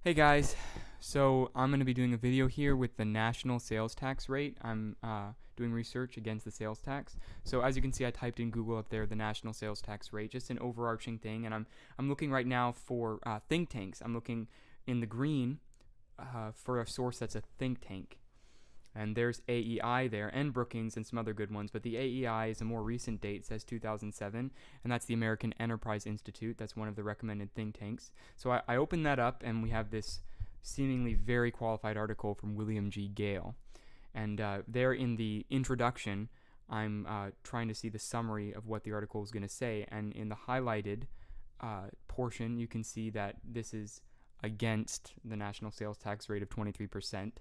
Hey guys, so I'm going to be doing a video here with the national sales tax rate. I'm doing research against the sales tax. So as you can see, I typed in Google up there the national sales tax rate, just an overarching thing. And I'm looking right now for think tanks. I'm looking in the green for a source that's a think tank. And there's AEI there and Brookings and some other good ones. But the AEI is a more recent date, it says 2007, and that's the American Enterprise Institute. That's one of the recommended think tanks. So I opened that up, and we have this seemingly very qualified article from William G. Gale. And there in the introduction, I'm trying to see the summary of what the article is going to say. And in the highlighted portion, you can see that this is against the national sales tax rate of 23%.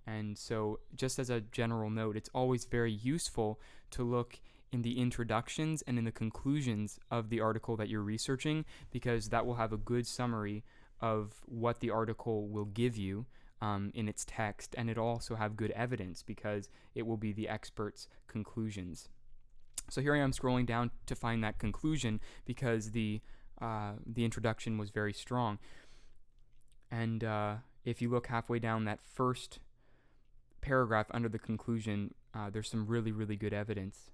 And so, just as a general note, it's always very useful to look in the introductions and in the conclusions of the article that you're researching, because that will have a good summary of what the article will give you in its text, and it'll also have good evidence because it will be the expert's conclusions. So here I am scrolling down to find that conclusion because the introduction was very strong. And if you look halfway down that first paragraph under the conclusion, there's some really, really good evidence.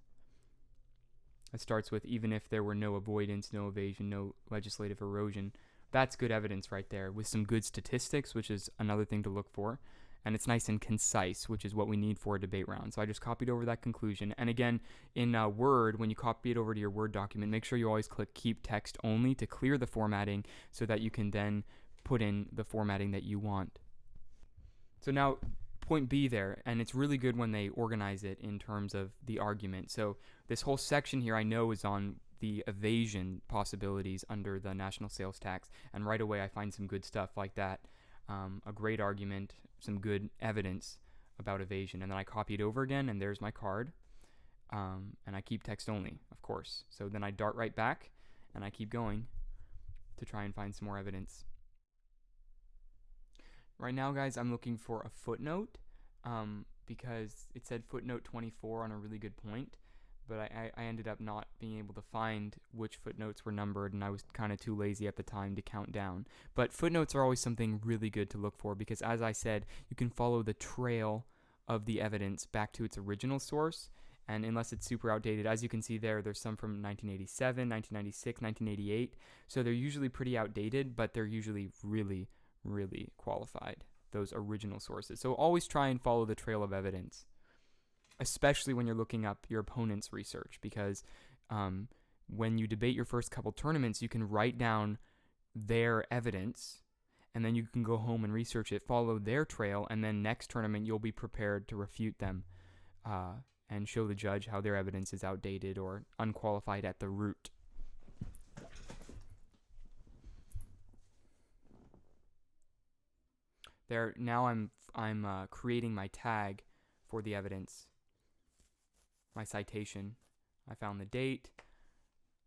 It starts with, even if there were no avoidance, no evasion, no legislative erosion. That's good evidence right there, with some good statistics, which is another thing to look for. And it's nice and concise, which is what we need for a debate round. So I just copied over that conclusion. And again, in Word, when you copy it over to your Word document, make sure you always click Keep Text Only to clear the formatting so that you can then put in the formatting that you want. So now, point B there, and it's really good when they organize it in terms of the argument. So this whole section here I know is on the evasion possibilities under the national sales tax, and right away I find some good stuff like that. A great argument, some good evidence about evasion, and then I copy it over again, and there's my card. And I keep text only, of course. So then I dart right back, and I keep going to try and find some more evidence. Right now, guys, I'm looking for a footnote because it said footnote 24 on a really good point, but I ended up not being able to find which footnotes were numbered, and I was kind of too lazy at the time to count down. But footnotes are always something really good to look for because, as I said, you can follow the trail of the evidence back to its original source. And unless it's super outdated, as you can see there's some from 1987, 1996, 1988. So they're usually pretty outdated, but they're usually really, really qualified, those original sources. So always try and follow the trail of evidence, especially when you're looking up your opponent's research, because when you debate your first couple tournaments, you can write down their evidence, and then you can go home and research it, follow their trail, and then next tournament you'll be prepared to refute them and show the judge how their evidence is outdated or unqualified at the root. There, now I'm creating my tag for the evidence, my citation. I found the date,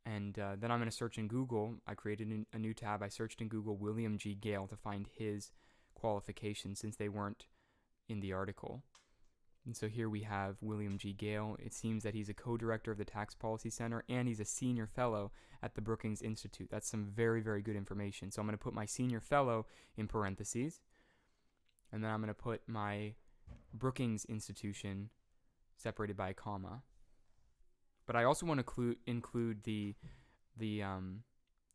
and then I'm going to search in Google. I created a new tab. I searched in Google William G. Gale to find his qualifications since they weren't in the article. And so here we have William G. Gale. It seems that he's a co-director of the Tax Policy Center, and he's a senior fellow at the Brookings Institute. That's some very, very good information. So I'm going to put my senior fellow in parentheses, and then I'm going to put my Brookings institution separated by a comma. But I also want to include the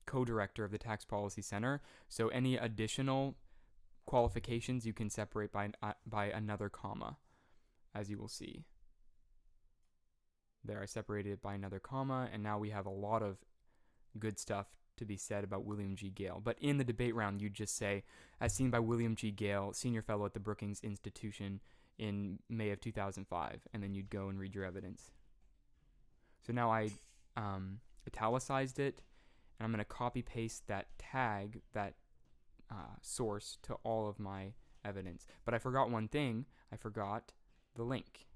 co-director of the Tax Policy Center. So any additional qualifications you can separate by another comma, as you will see. There, I separated it by another comma, and now we have a lot of good stuff to be said about William G. Gale. But in the debate round, you'd just say, as seen by William G. Gale, senior fellow at the Brookings Institution in May of 2005, and then you'd go and read your evidence. So now I italicized it, and I'm going to copy paste that tag, that source, to all of my evidence. But I forgot one thing. I forgot the link.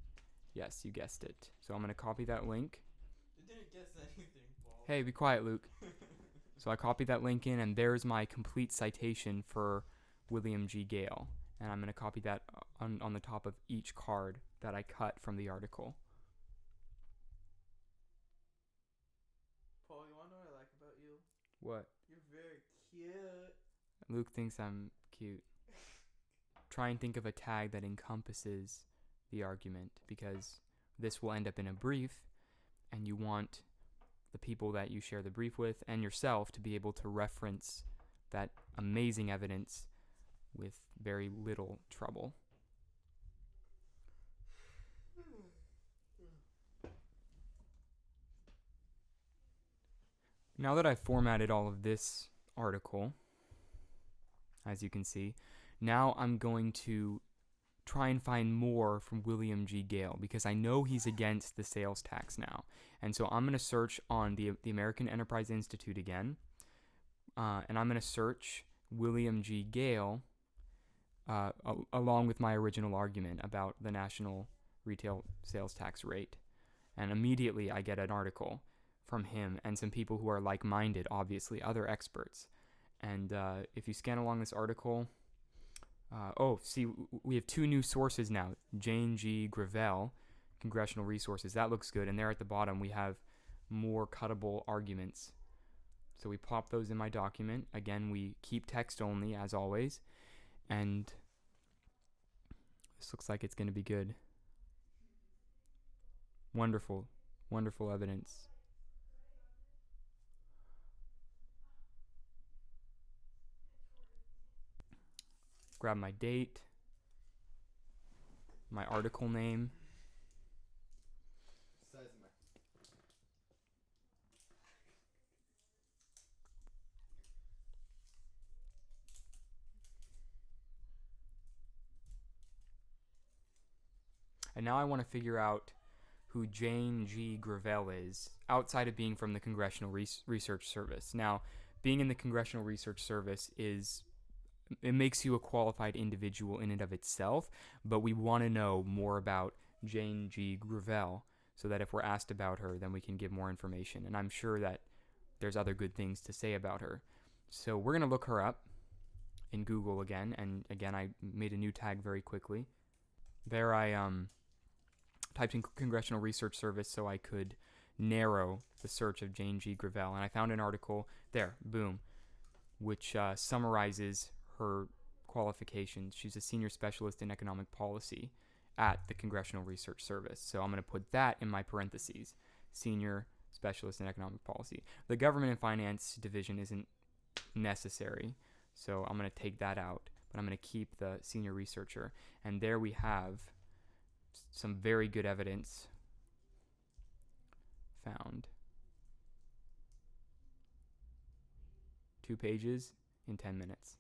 Yes, you guessed it. So I'm going to copy that link. You didn't guess anything, Paul. Hey, be quiet, Luke. So I copied that link in, and there's my complete citation for William G. Gale. And I'm going to copy that on the top of each card that I cut from the article. Paul, you want to know what I like about you? What? You're very cute. Luke thinks I'm cute. Try and think of a tag that encompasses the argument, because this will end up in a brief, and you want the people that you share the brief with and yourself to be able to reference that amazing evidence with very little trouble. Now that I've formatted all of this article, as you can see, now I'm going to try and find more from William G. Gale, because I know he's against the sales tax now. And so I'm going to search on the American Enterprise Institute again, and I'm going to search William G. Gale along with my original argument about the national retail sales tax rate. And immediately I get an article from him and some people who are like-minded, obviously, other experts. And if you scan along this article, see, we have two new sources now. Jane G. Gravel, Congressional Resources. That looks good. And there at the bottom, we have more cuttable arguments. So we pop those in my document. Again, we keep text only, as always. And this looks like it's going to be good. Wonderful, wonderful evidence. Grab my date, my article name. And now I want to figure out who Jane G. Gravel is, outside of being from the Congressional Research Service. Now, being in the Congressional Research Service it makes you a qualified individual in and of itself, but we want to know more about Jane G. Gravel so that if we're asked about her, then we can give more information. And I'm sure that there's other good things to say about her. So we're going to look her up in Google again. And again, I made a new tag very quickly. There I typed in Congressional Research Service so I could narrow the search of Jane G. Gravel. And I found an article there, boom, which summarizes her qualifications. She's a senior specialist in economic policy at the Congressional Research Service. So I'm going to put that in my parentheses, senior specialist in economic policy. The government and finance division isn't necessary, so I'm going to take that out, but I'm going to keep the senior researcher. And there we have some very good evidence found. 2 pages in 10 minutes.